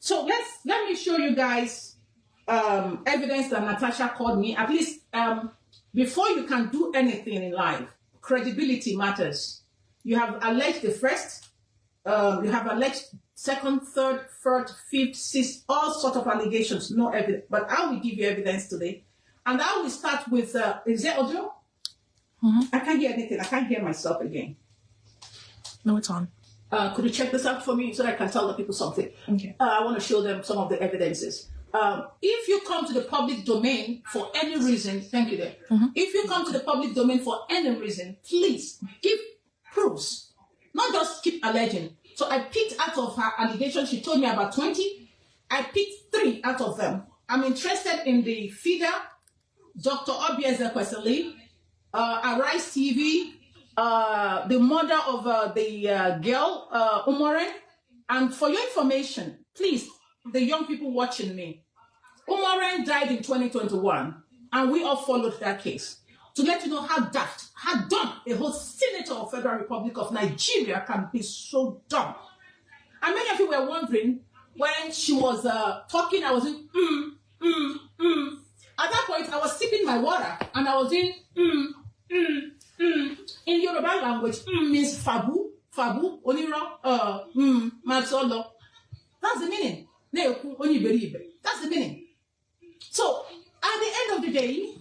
So let me show you guys evidence that Natasha called me. At least before you can do anything in life, credibility matters. You have alleged the first, you have alleged second, third, fourth, fifth, sixth, all sorts of allegations, no evidence. But I will give you evidence today. And I will start with, is there audio? I can't hear anything. I can't hear myself again. No, it's on. Could you check this out for me so that I can tell the people something? Okay. I want to show them some of the evidences. If you come to the public domain for any reason, thank you there. If you come to the public domain for any reason, please give proofs, not just keep alleging. So I picked out of her allegations, she told me about 20. I picked 3 out of them. I'm interested in the figure, Dr. Ezekwesili, Arise TV, the mother of the girl, Umoren. And for your information, please, the young people watching me, Umoren died in 2021, and we all followed that case. To let you know how daft, how dumb a whole senator of Federal Republic of Nigeria can be so dumb. And many of you were wondering, when she was talking, I was in, At that point, I was sipping my water, and I was in, In Yoruba language, means fabu, oniro, matsolo. That's the meaning. That's the meaning. So, at the end of the day,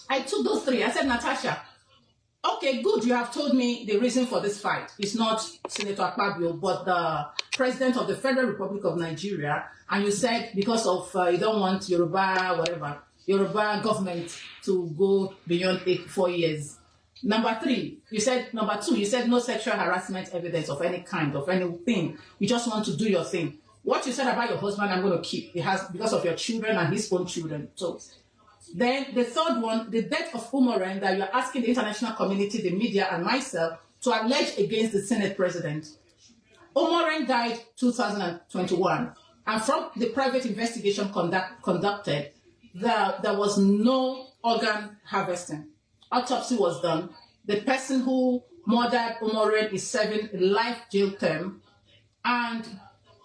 I took those 3. I said, Natasha, okay, good, you have told me the reason for this fight. It's not Senator Akpabio, but the President of the Federal Republic of Nigeria. And you said because of, you don't want Yoruba, whatever, Yoruba government to go beyond 4 years. Number 3, you said, number 2, you said no sexual harassment evidence of any kind, of anything. You just want to do your thing. What you said about your husband, I'm going to keep. It has, because of your children and his own children. So, then the third one, the death of Umoren, that you're asking the international community, the media, and myself to allege against the Senate president. Umoren died 2021, and from the private investigation conducted, there was no organ harvesting. Autopsy was done. The person who murdered Umoren is serving a life jail term. And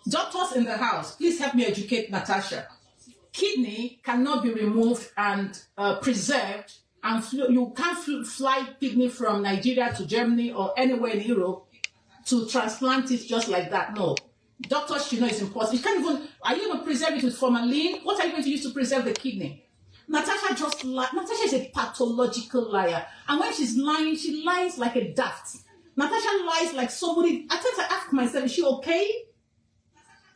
doctors in the house, please help me educate Natasha. Kidney cannot be removed and preserved, and you can't fly kidney from Nigeria to Germany or anywhere in Europe to transplant it just like that. No. Doctors should know it's impossible. You can't even, are you going to preserve it with formalin? What are you going to use to preserve the kidney? Natasha just lied. Natasha is a pathological liar. And when she's lying, she lies like a daft. Natasha lies like somebody. I tend to ask myself, is she okay?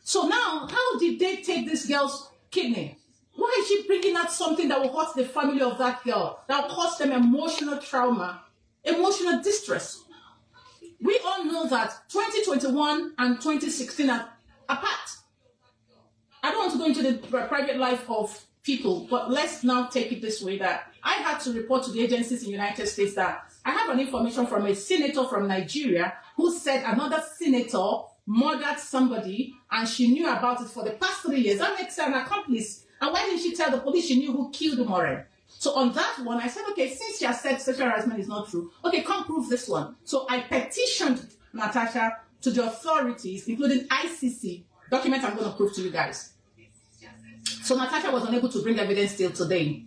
So now, how did they take this girl's kidney? Why is she bringing out something that will hurt the family of that girl, that will cause them emotional trauma, emotional distress? We all know that 2021 and 2016 are apart. I don't want to go into the private life of people, but let's now take it this way, that I had to report to the agencies in the United States that I have an information from a senator from Nigeria who said another senator murdered somebody and she knew about it for the past 3 years. That makes her an accomplice. And why didn't she tell the police she knew who killed Umoren? So on that one, I said, okay, since she has said sexual harassment is not true, okay, come prove this one. So I petitioned Natasha to the authorities, including ICC, document I'm going to prove to you guys. So Natasha was unable to bring evidence till today.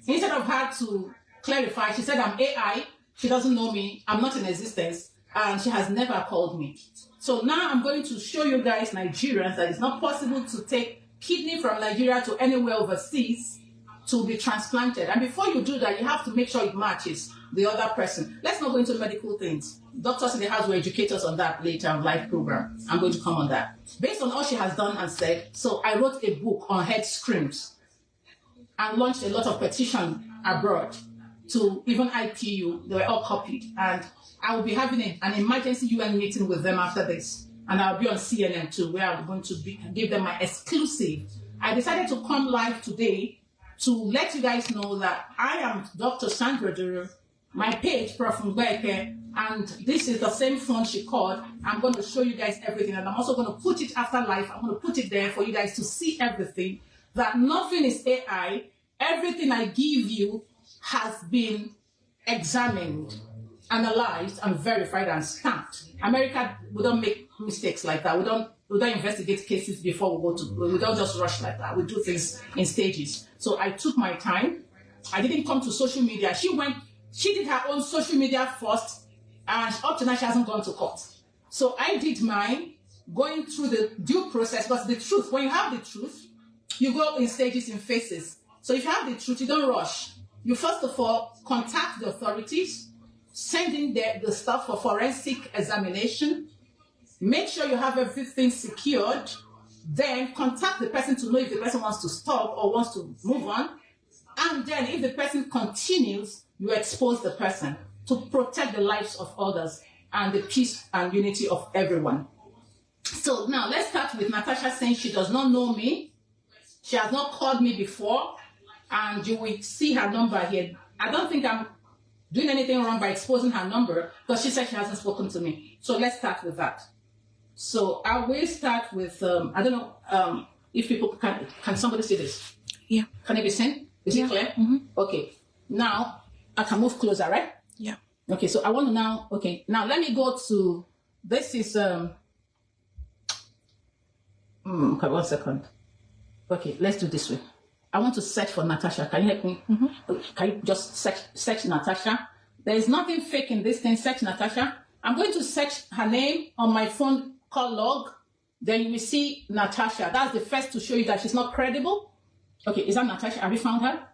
Instead of her to clarify, she said, I'm AI, she doesn't know me, I'm not in existence, and she has never called me. So now I'm going to show you guys, Nigerians, that it's not possible to take kidney from Nigeria to anywhere overseas to be transplanted. And before you do that, you have to make sure it matches the other person. Let's not go into medical things. Doctors in the house will educate us on that later on live program. I'm going to come on that. Based on all she has done and said, so I wrote a book on head screams and launched a lot of petitions abroad to even IPU. They were all copied. And I will be having an emergency UN meeting with them after this. And I'll be on CNN too, where I'm going to give them my exclusive. I decided to come live today to let you guys know that I am Dr. Sandra Duru, my page, Prof. Mbeke, and this is the same phone she called. I'm going to show you guys everything, and I'm also going to put it after live. I'm going to put it there for you guys to see everything, that nothing is AI. Everything I give you has been examined, analyzed, and verified and stamped. America, we don't make mistakes like that. We don't we don't investigate cases before we go to, we don't just rush like that. We do things in stages. So I took my time. I didn't come to social media. She did her own social media first, and up to now she hasn't gone to court. So I did mine, going through the due process, because the truth, when you have the truth, you go in stages, in phases. So if you have the truth, you don't rush. You first of all contact the authorities, send in the stuff for forensic examination, make sure you have everything secured, then contact the person to know if the person wants to stop or wants to move on. And then if the person continues, you expose the person to protect the lives of others and the peace and unity of everyone. So now let's start with Natasha saying she does not know me. She has not called me before, and you will see her number here. I don't think I'm doing anything wrong by exposing her number, because she said she hasn't spoken to me. So let's start with that. So I will start with, I don't know if people can somebody see this? Yeah. Can it be seen? Is it clear? Mm-hmm. Okay. Now I can move closer, right? Yeah. Okay, so I want to now, okay, now let me go to, this is, okay, 1 second. Okay, let's do this way. I want to search for Natasha. Can you help me? Mm-hmm. Can you just search Natasha? There is nothing fake in this thing. Search Natasha. I'm going to search her name on my phone call log. Then you will see Natasha. That's the first to show you that she's not credible. Okay, is that Natasha? Have you found her?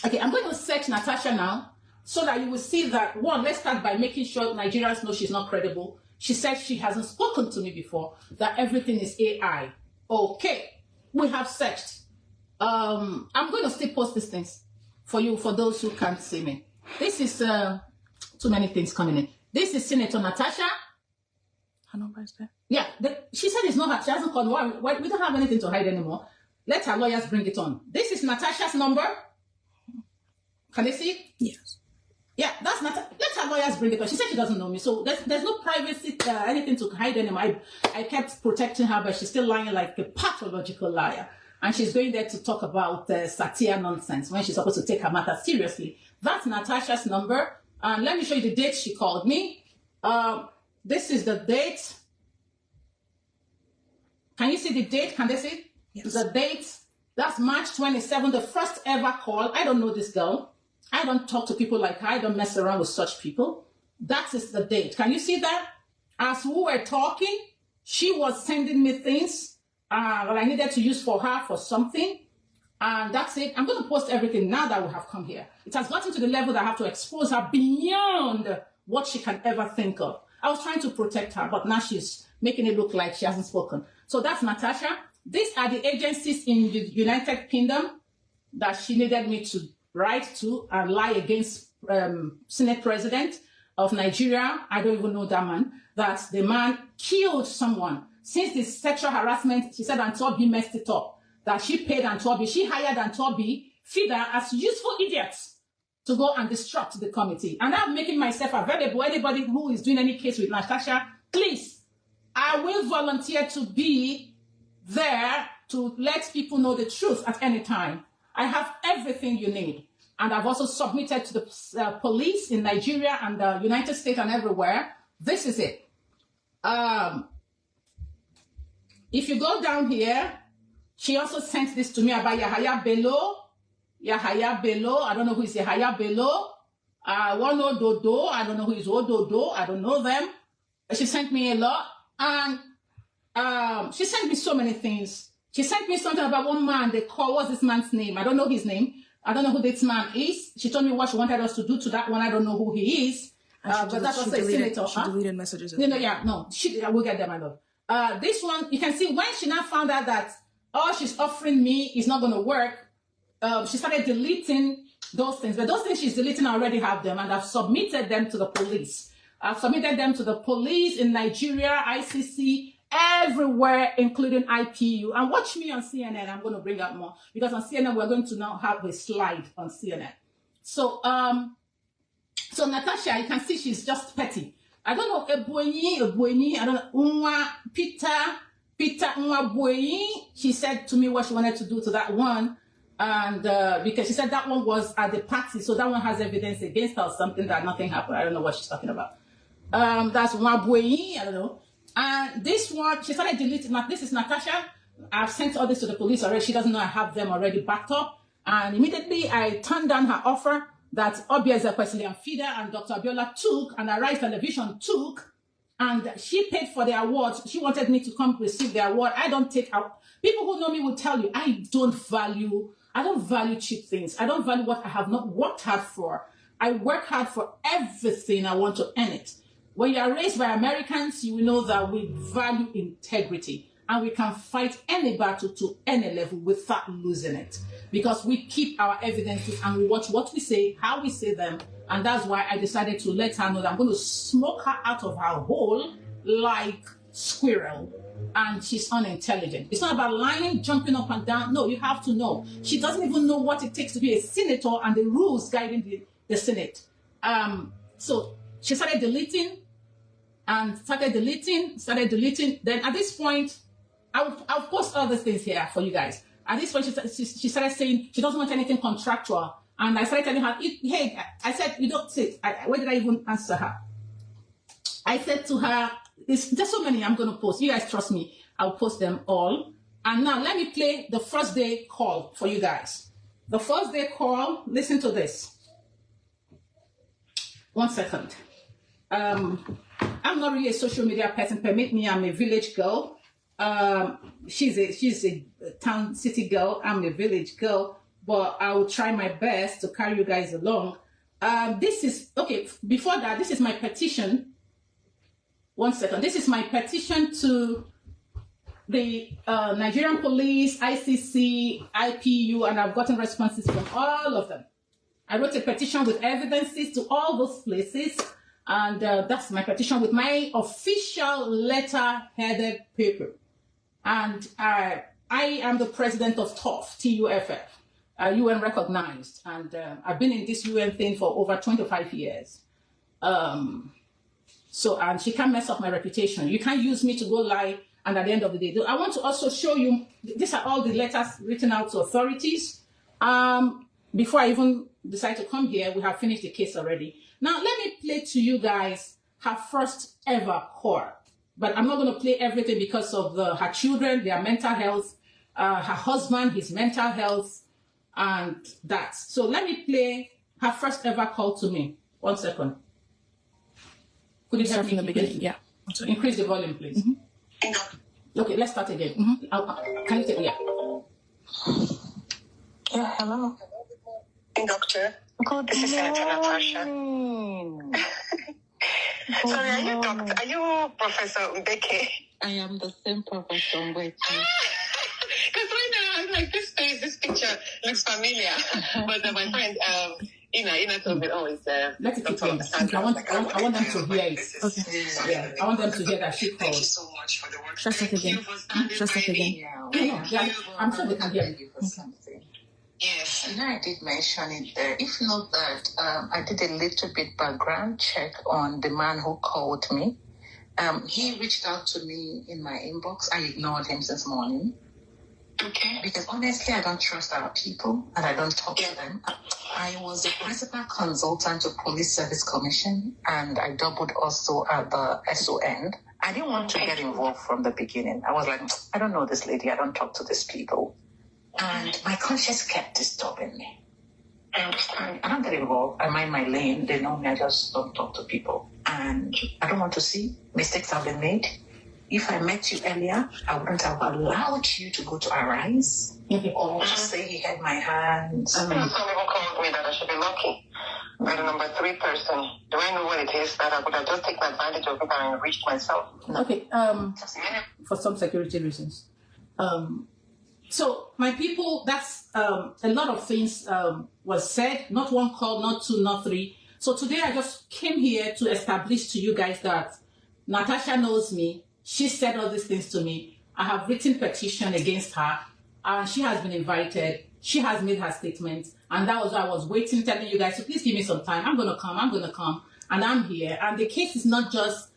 Okay, I'm going to search Natasha now, so that you will see that, one, let's start by making sure Nigerians know she's not credible. She said she hasn't spoken to me before, that everything is AI. Okay, we have searched. I'm going to still post these things for you, for those who can't see me. This is, too many things coming in. This is Senator Natasha. Her number is there. Yeah, she said it's not her. She hasn't called. Why, we don't have anything to hide anymore. Let her lawyers bring it on. This is Natasha's number. Can they see it? Yes. Yeah, that's not. Let her lawyers bring it on. She said she doesn't know me, so there's no privacy, anything to hide anymore. I kept protecting her, but she's still lying like a pathological liar. And she's going there to talk about satire nonsense when she's supposed to take her matter seriously. That's Natasha's number. And let me show you the date she called me. This is the date. Can you see the date? Can they see it? Yes. The date. That's March 27, the first ever call. I don't know this girl. I don't talk to people like her. I don't mess around with such people. That is the date. Can you see that? As we were talking, she was sending me things that I needed to use for her for something. And that's it. I'm going to post everything now that we have come here. It has gotten to the level that I have to expose her beyond what she can ever think of. I was trying to protect her, but now she's making it look like she hasn't spoken. So that's Natasha. These are the agencies in the United Kingdom that she needed me to write to and lie against Senate President of Nigeria. I don't even know that man. That the man killed someone. Since the sexual harassment, she said Antobi messed it up. That she paid Antobi. She hired Antobi, feed her as useful idiots to go and disrupt the committee. And I'm making myself available. Anybody who is doing any case with Natasha, please, I will volunteer to be there to let people know the truth at any time. I have everything you need. And I've also submitted to the police in Nigeria and the United States and everywhere. This is it. If you go down here, she also sent this to me about Yahaya Bello. Yahaya Bello. I don't know who is Yahaya Bello. One Ododo. I don't know who is Ododo. I don't know them. She sent me a lot. And she sent me so many things. She sent me something about one man they call, what's this man's name? I don't know his name. I don't know who this man is. She told me what she wanted us to do to that one. I don't know who he is. But that's also a senator. She deleted messages. No, we'll get them, I love. This one, you can see when she now found out that all she's offering me is not going to work, she started deleting those things. But those things she's deleting, I already have them, and I've submitted them to the police. I've submitted them to the police in Nigeria, ICC, everywhere, including IPU. And watch me on CNN. I'm going to bring out more, because on CNN, we're going to now have a slide on CNN. So, so Natasha, you can see she's just petty. I don't know, Ebonyi, I don't know, Peter, Nwa. She said to me what she wanted to do to that one. And because she said that one was at the party, so that one has evidence against her or something that nothing happened. I don't know what she's talking about. That's Nwa, I don't know. And this one, she started deleting. This is Natasha. I've sent all this to the police already. She doesn't know I have them already backed up. And immediately I turned down her offer that Obia Ezekwesili and FIDA and Dr. Abiola took, and Arise Television took, and she paid for the award. She wanted me to come receive the award. I don't take out. People who know me will tell you I don't value cheap things. I don't value what I have not worked hard for. I work hard for everything I want to earn it. When you are raised by Americans, you will know that we value integrity. And we can fight any battle to any level without losing it. Because we keep our evidences and we watch what we say, how we say them. And that's why I decided to let her know that I'm going to smoke her out of her hole like squirrel. And she's unintelligent. It's not about lying, jumping up and down. No, you have to know. She doesn't even know what it takes to be a senator and the rules guiding the Senate. So she started deleting. Started deleting. Then at this point, I'll post all these things here for you guys. At this point, she started saying she doesn't want anything contractual. And I started telling her, hey, I said, you don't say, where did I even answer her? I said to her, there's so many I'm going to post. You guys trust me. I'll post them all. And now let me play the first day call for you guys. The first day call, listen to this. 1 second. I'm not really a social media person. Permit me, I'm a village girl. She's a town city girl. I'm a village girl, but I will try my best to carry you guys along. This is okay. Before that, this is my petition. 1 second. This is my petition to the Nigerian police, ICC, IPU, and I've gotten responses from all of them. I wrote a petition with evidences to all those places, and that's my petition with my official letter-headed paper. And I am the president of TUFF, T-U-F-F, UN recognized. And I've been in this UN thing for over 25 years. And she can't mess up my reputation. You can't use me to go lie. And at the end of the day, I want to also show you, these are all the letters written out to authorities. Before I even decide to come here, we have finished the case already. Now, let me play to you guys her first ever call. But I'm not going to play everything because of her children, their mental health, her husband, his mental health, and that. So let me play her first ever call to me. 1 second. Could you start from the beginning? Yeah. Increase the volume, please. Mm-hmm. Okay, let's start again. Mm-hmm. Can you take it? Yeah, hello. Doctor. This is Senator Natasha. Sorry, are you doctor? Are you Professor Mbeke? I am the same Professor Mbeke. Because right now I'm like, this picture looks familiar. But my friend, Ina told me, oh, it's let it keep I want them to hear it. Okay. Yeah, I want them to hear that she called. Thank you so much for the work. Trust it again. Trust it again. Yeah, I'm sure they can hear you. Yes. You know, I did mention it there. If not that, I did a little bit background check on the man who called me. He reached out to me in my inbox. I ignored him since morning. Okay. Because honestly, I don't trust our people and I don't talk to them. I was a principal consultant to Police Service Commission and I doubled also at the SON. I didn't want to get involved from the beginning. I was like, I don't know this lady. I don't talk to these people. And my conscience kept disturbing me. I understand. I don't get involved. I mind my lane. They know me. I just don't talk to people. And I don't want to see mistakes have been made. If I met you earlier, I wouldn't have allowed you to go to Arise or say he had my hands. Some people called me that I should be lucky. By the number 3 person. Do I know what it is that I would have just taken advantage of it and enriched myself? Okay. For some security reasons. So my people, that's a lot of things was said. Not 1 call, not 2, not 3. So today I just came here to establish to you guys that Natasha knows me. She said all these things to me. I have written petition against her. She has been invited. She has made her statements. And that was why I was waiting, telling you guys, so please give me some time. I'm going to come. And I'm here. And the case is not just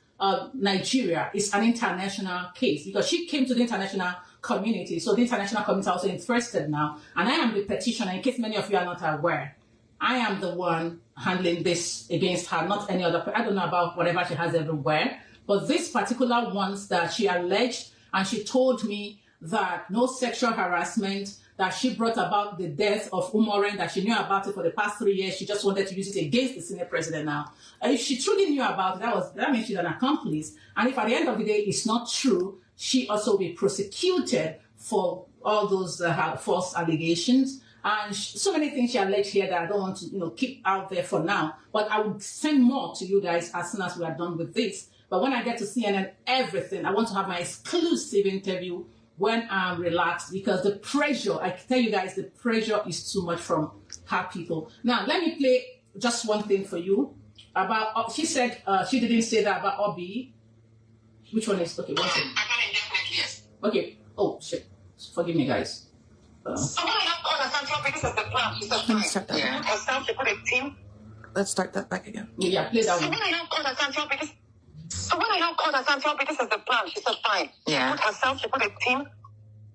Nigeria. It's an international case because she came to the international community. So the international community is also interested now. And I am the petitioner, in case many of you are not aware. I am the one handling this against her, not any other. I don't know about whatever she has everywhere. But these particular ones that she alleged, and she told me that no sexual harassment, that she brought about the death of Umoren, that she knew about it for the past 3 years. She just wanted to use it against the Senate president now. And if she truly knew about it, that means she's an accomplice. And if at the end of the day it's not true, she also will be prosecuted for all those false allegations. And so many things she alleged here that I don't want to, keep out there for now. But I will send more to you guys as soon as we are done with this. But when I get to CNN, everything, I want to have my exclusive interview when I'm relaxed, because the pressure, I can tell you guys, the pressure is too much from her people. Now, let me play just one thing for you about, she said, she didn't say that about Obi. Which one is, okay, one second. Yes. Okay, oh, shit. Forgive me, guys. Someone have to understand how this is the plan. She said, Let me start that yeah. back. Herself to put a team. Let's start that back again. Yeah, play that So one. when I have to understand how this is the plan, she said, fine. Yeah. She put herself, she put a team.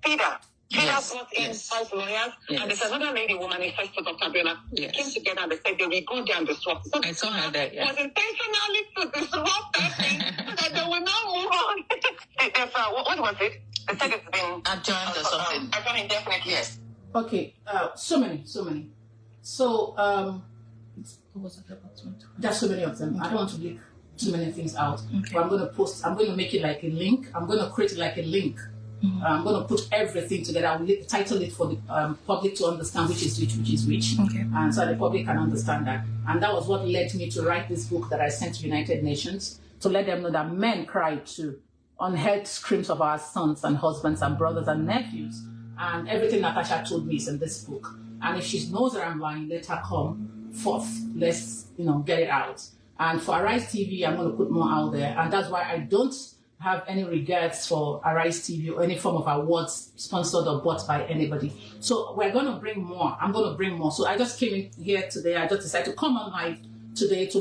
Peter. Peter Yes, brought in yes. 5 lawyers, Yes. and there's another lady, woman, in first Dr. Bella, Yes. came together and they said they will go there and disrupt. So I saw her there, yeah. was intentionally to disrupt that thing so that they will not move on. What was it? They said it's been Adjourned or something. adjourned indefinitely. Yes. Okay, so many. So, What was it about 20? there's so many of them. I don't want to leave too many things out. Okay. But I'm going to make it like a link. I'm going to create like a link. I'm going to put everything together. I will title it for the public to understand which is which. Okay. And so the public can understand that. And that was what led me to write this book that I sent to United Nations, to let them know that men cry too. Unheard screams of our sons and husbands and brothers and nephews. And everything Natasha told me is in this book. And if she knows that I'm lying, let her come forth. Let's, get it out. And for Arise TV, I'm going to put more out there. And that's why I don't have any regards for Arise TV or any form of awards sponsored or bought by anybody. So we're going to bring more. I'm going to bring more. So I just came in here today. I just decided to come on live today to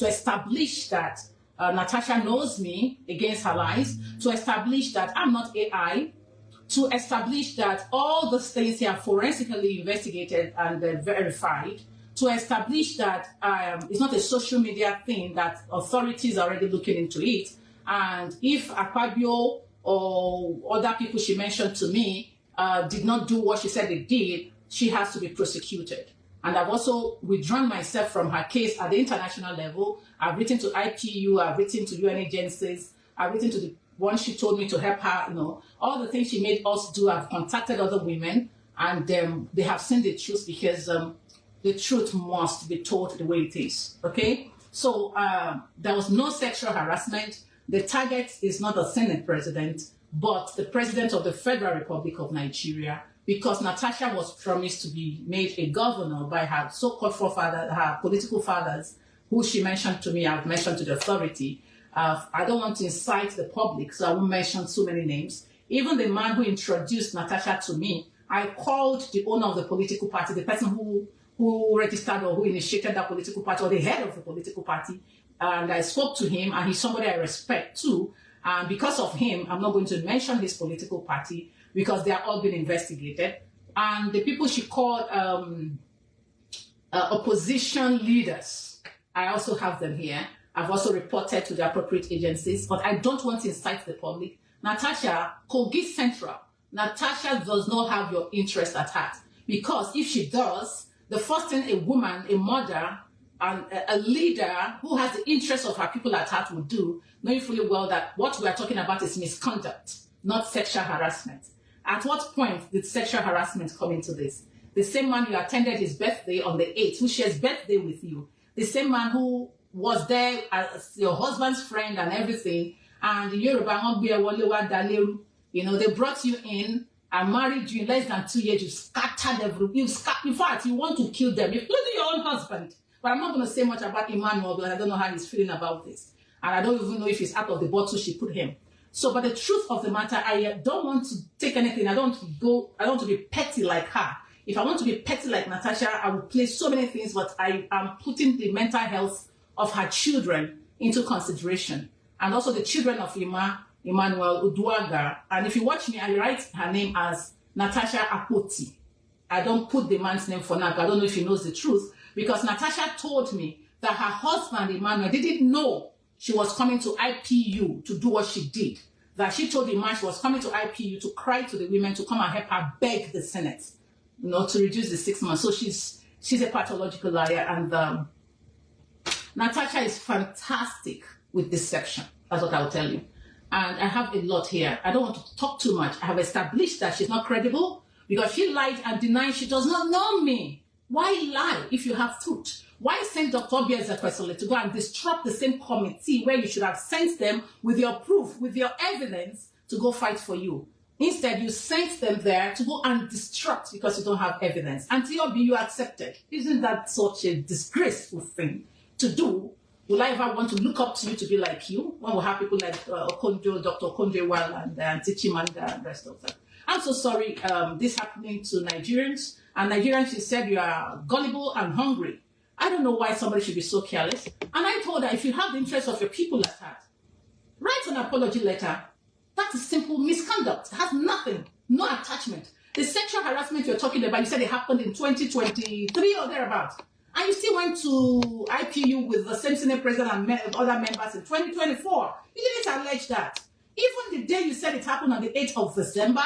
establish that Natasha knows me against her lies, to establish that I'm not AI, to establish that all the things here are forensically investigated and verified, to establish that it's not a social media thing, that authorities are already looking into it. And if Akpabio or other people she mentioned to me did not do what she said they did, she has to be prosecuted. And I've also withdrawn myself from her case at the international level. I've written to IPU, I've written to UN agencies, I've written to the one she told me to help her, all the things she made us do. I've contacted other women, and they have seen the truth, because the truth must be told the way it is, okay? So there was no sexual harassment. The target is not the Senate president, but the president of the Federal Republic of Nigeria, because Natasha was promised to be made a governor by her so-called forefathers, her political fathers, who she mentioned to me, I've mentioned to the authority. I don't want to incite the public, so I won't mention so many names. Even the man who introduced Natasha to me, I called the owner of the political party, the person who registered or who initiated that political party, or the head of the political party, and I spoke to him, and he's somebody I respect too. And because of him, I'm not going to mention his political party, because they are all being investigated. And the people she called opposition leaders, I also have them here. I've also reported to the appropriate agencies, but I don't want to incite the public. Natasha, Kogi Central, Natasha does not have your interest at heart, because if she does, the first thing a woman, a mother, and a leader who has the interest of her people at heart would do, knowing fully well that what we are talking about is misconduct, not sexual harassment. At what point did sexual harassment come into this? The same man you attended his birthday on the 8th, who shares birthday with you, the same man who was there as your husband's friend and everything, and they brought you in and married you in less than 2 years. You scattered everything. In fact, you want to kill them, including your own husband. But I'm not going to say much about Emmanuel, because I don't know how he's feeling about this. And I don't even know if he's out of the bottle she put him. So, but the truth of the matter, I don't want to take anything. I don't want to be petty like her. If I want to be petty like Natasha, I will play so many things, but I am putting the mental health of her children into consideration. And also the children of Emmanuel Uduaga. And if you watch me, I write her name as Natasha Akpoti. I don't put the man's name for now, but I don't know if he knows the truth, because Natasha told me that her husband, Emmanuel, didn't know she was coming to IPU to do what she did. That she told the man she was coming to IPU to cry to the women to come and help her beg the Senate, to reduce the 6 months. So she's a pathological liar, and Natasha is fantastic with deception. That's what I'll tell you. And I have a lot here. I don't want to talk too much. I have established that she's not credible because she lied and denied she does not know me. Why lie if you have truth? Why send Dr. Ezekwesili to go and disrupt the same committee where you should have sent them with your proof, with your evidence to go fight for you? Instead, you sent them there to go and disrupt because you don't have evidence. And to you accepted. Isn't that such a disgraceful thing to do? Will I ever want to look up to you to be like you? When we have people like Okonjo, Dr. Okonjo Well, and Tichimanga and the rest of them. I'm so sorry this happening to Nigerians. And Nigerians, she said you are gullible and hungry. I don't know why somebody should be so careless. And I told her, if you have the interest of your people at heart, write an apology letter. That is simple misconduct. It has nothing, no attachment. The sexual harassment you're talking about, you said it happened in 2023 or thereabouts. And you still went to IPU with the same Senate president and other members in 2024. You didn't allege that. Even the day you said it happened on the 8th of December,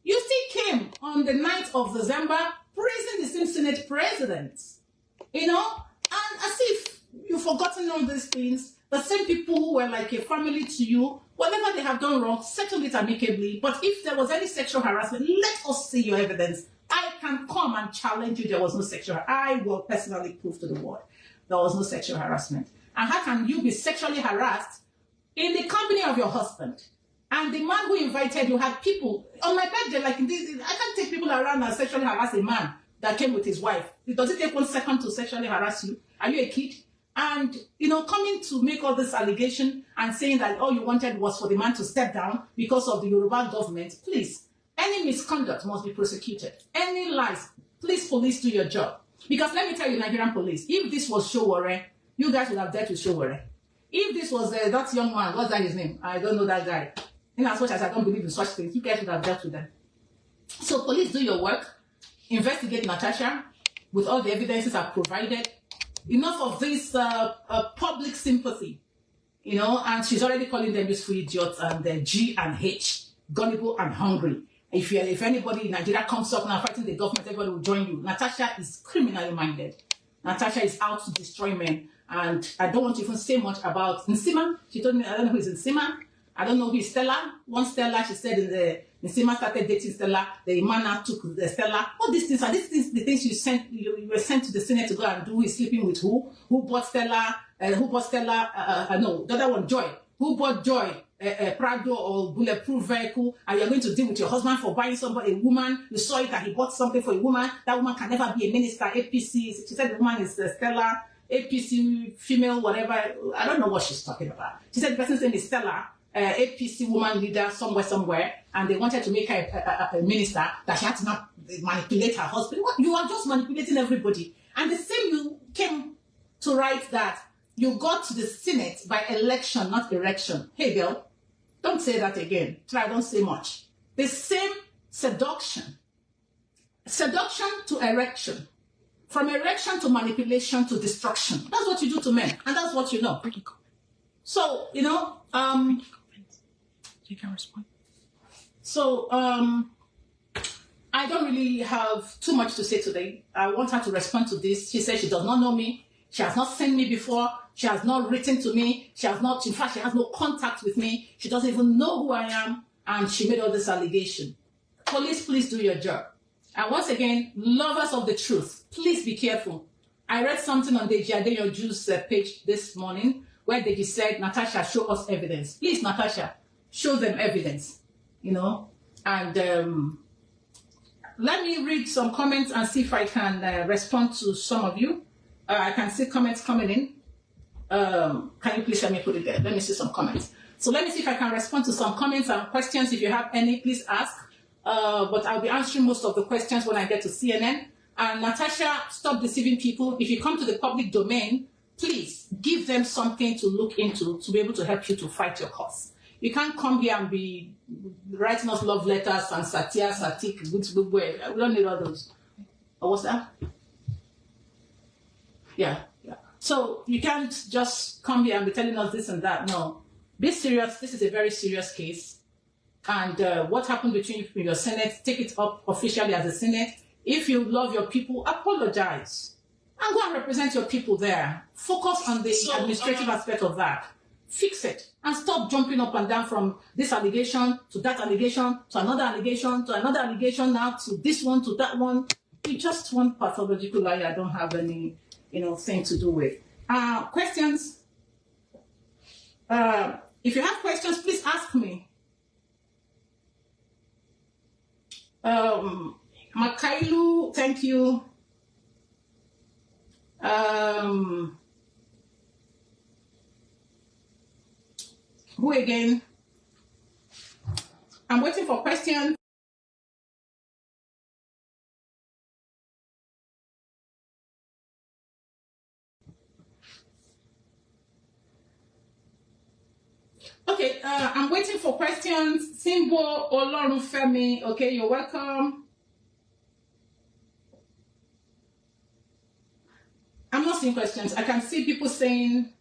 you still came on the 9th of December praising the same Senate president. And as if you've forgotten all these things, the same people who were like a family to you, whatever they have done wrong, settle it amicably. But if there was any sexual harassment, let us see your evidence. I can come and challenge you there was no sexual harassment. I will personally prove to the world there was no sexual harassment. And how can you be sexually harassed in the company of your husband? And the man who invited you had people on my birthday, like this. I can't take people around and sexually harass a man that came with his wife. Does it take 1 second to sexually harass you? Are you a kid? And, coming to make all this allegation and saying that all you wanted was for the man to step down because of the Yoruba government, please, any misconduct must be prosecuted. Any lies, please, police, do your job. Because let me tell you, Nigerian police, if this was Showore, you guys would have dealt with Showore. If this was that young man, what's that his name? I don't know that guy. In as much as I don't believe in such things, you guys would have dealt with them. So police, do your work. Investigate Natasha with all the evidences I've provided. Enough of this public sympathy, and she's already calling them useful idiots and G and H, gullible and hungry. If anybody in Nigeria comes up now fighting the government, everybody will join you. Natasha is criminally minded. Natasha is out to destroy men. And I don't want to even say much about Nsima. She told me, I don't know who is Nsima. I don't know who is Stella. One Stella, she said Nsima started dating Stella. The man now took the Stella. All these things are the things you were sent to the Senate to go and do. Who is sleeping with who? Who bought Stella? No, the other one, Joy. Who bought Joy? Prado or bulletproof vehicle, and you're going to deal with your husband for buying somebody, a woman. You saw it that he bought something for a woman. That woman can never be a minister. APC. She said the woman is Stella. APC female, whatever. I don't know what she's talking about. She said the person's name is Stella. APC woman leader somewhere, and they wanted to make her a minister, that she had to not manipulate her husband. What? You are just manipulating everybody. And the same you came to write that you got to the Senate by election, not erection. Hey girl, don't say that again. Try, don't say much. The same seduction to erection, from erection to manipulation to destruction. That's what you do to men, and that's what you know. So, You can respond. So, I don't really have too much to say today. I want her to respond to this. She said she does not know me. She has not seen me before. She has not written to me. In fact, she has no contact with me. She doesn't even know who I am. And she made all this allegation. Police, please do your job. And once again, lovers of the truth, please be careful. I read something on Deji Adeyanju's page this morning where Deji said, Natasha, show us evidence. Please, Natasha, show them evidence, and let me read some comments and see if I can respond to some of you. I can see comments coming in. Can you please let me put it there? Let me see some comments. So let me see if I can respond to some comments and questions. If you have any, please ask. But I'll be answering most of the questions when I get to CNN. And Natasha, stop deceiving people. If you come to the public domain, please give them something to look into to be able to help you to fight your cause. You can't come here and be writing us love letters and satik. We don't need all those. Oh, what's that? Yeah. So you can't just come here and be telling us this and that. No. Be serious. This is a very serious case. And what happened between you and your Senate, take it up officially as a Senate. If you love your people, apologize. And go and represent your people there. Focus on the administrative aspect of that. Fix it. And stop jumping up and down from this allegation to that allegation to another allegation to another allegation now to this one to that one. You're just one pathological liar I don't have any, thing to do with. Questions? If you have questions, please ask me. Makailu, thank you. Who again? I'm waiting for questions. Okay, I'm waiting for questions. Simbo Olorunfemi, okay, you're welcome. I'm not seeing questions. I can see people saying